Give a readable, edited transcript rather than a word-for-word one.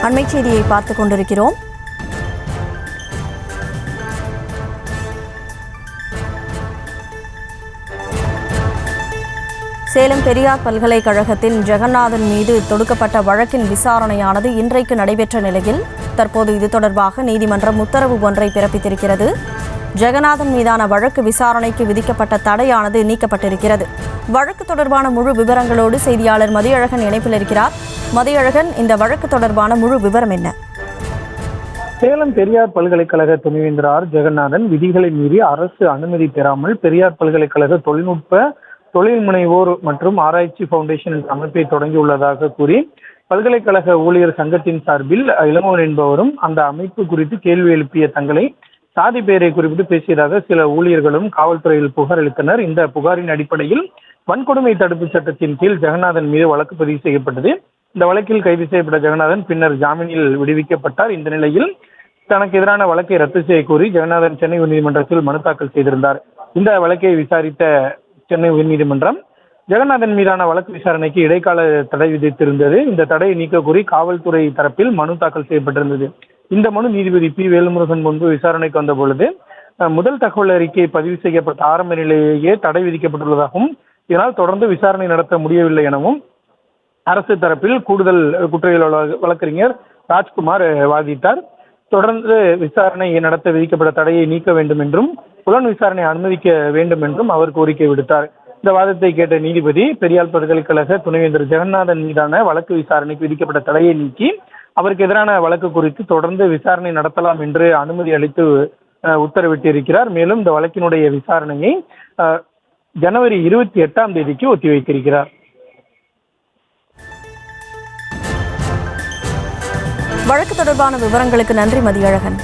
அண்மை செய்தியை பார்த்துக் கொண்டிருக்கிறோம். சேலம் பெரியார் பல்கலைக்கழகத்தின் ஜெகநாதன் மீது தொடுக்கப்பட்ட வழக்கின் விசாரணையானது இன்றைக்கு நடைபெற்ற நிலையில் தற்போது இது தொடர்பாக நீதிமன்றம் உத்தரவு ஒன்றை பிறப்பித்திருக்கிறது. ஜெகநாதன் மீதான வழக்கு விசாரணைக்கு விதிக்கப்பட்ட தடையானது நீக்கப்பட்டிருக்கிறது. வழக்கு தொடர்பான முழு விவரங்களோடு செய்தியாளர் மதியழகன் இணைப்பில் இருக்கிறார். மதியழகன், இந்த வழக்கு தொடர்பான முழு விவரம் என்ன? சேலம் பெரியார் பல்கலைக்கழக துணைவேந்தர் ஆர் ஜெகநாதன் விதிகளை மீறி அரசு அனுமதி பெறாமல் பெரியார் பல்கலைக்கழக தொழில்நுட்ப தொழில் முனைவோர் மற்றும் ஆராய்ச்சி பவுண்டேஷன் என்ற அமைப்பை தொடங்கியுள்ளதாக கூறி பல்கலைக்கழக ஊழியர் சங்கத்தின் சார்பில் இளமோகன் என்பவரும் அந்த அமைப்பு குறித்து கேள்வி எழுப்பிய தங்களை சாதி பெயரை குறிப்பிட்டு பேசியதாக சில ஊழியர்களும் காவல்துறையில் புகார் அளித்தனர். இந்த புகாரின் அடிப்படையில் வன்கொடுமை தடுப்பு சட்டத்தின் கீழ் ஜெகநாதன் மீது வழக்கு பதிவு செய்யப்பட்டது. இந்த வழக்கில் கைது செய்யப்பட்ட ஜெகநாதன் பின்னர் ஜாமீனில் விடுவிக்கப்பட்டார். இந்த நிலையில் தனக்கு எதிரான வழக்கை ரத்து செய்ய கோரி ஜெகநாதன் சென்னை உயர்நீதிமன்றத்தில் மனு தாக்கல் செய்திருந்தார். இந்த வழக்கை விசாரித்த சென்னை உயர்நீதிமன்றம் ஜெகநாதன் மீதான வழக்கு விசாரணைக்கு இடைக்கால தடை விதித்திருந்தது. இந்த தடையை நீக்க கோரி காவல்துறை தரப்பில் மனு தாக்கல் செய்யப்பட்டிருந்தது. இந்த மனு நீதிபதி பி வேல்முருகன் முன்பு விசாரணைக்கு வந்த பொழுது முதல் தகவல் அறிக்கை பதிவு செய்யப்பட்ட ஆரம்ப நிலையிலேயே தடை விதிக்கப்பட்டுள்ளதாகவும் இதனால் தொடர்ந்து விசாரணை நடத்த முடியவில்லை எனவும் அரசு தரப்பில் கூடுதல் குற்றவியல் வழக்கறிஞர் ராஜ்குமார் வாதிட்டார். தொடர்ந்து விசாரணை நடத்த விதிக்கப்பட்ட தடையை நீக்க வேண்டும் என்றும் புலன் விசாரணை அனுமதிக்க வேண்டும் என்றும் அவர் கோரிக்கை விடுத்தார். இந்த வாதத்தை கேட்ட நீதிபதி பெரியார் பல்கலைக்கழக துணைவேந்தர் ஜெகநாதன் மீதான வழக்கு விசாரணைக்கு விதிக்கப்பட்ட தடையை நீக்கி அவருக்கு எதிரான வழக்கு குறித்து தொடர்ந்து விசாரணை நடத்தலாம் என்று அனுமதி அளித்து உத்தரவிட்டிருக்கிறார். மேலும் இந்த வழக்கினுடைய விசாரணையை ஜனவரி 28 ஒத்திவைத்திருக்கிறார். வழக்கு தொடர்பான விவரங்களுக்கு நன்றி மதியழகன்.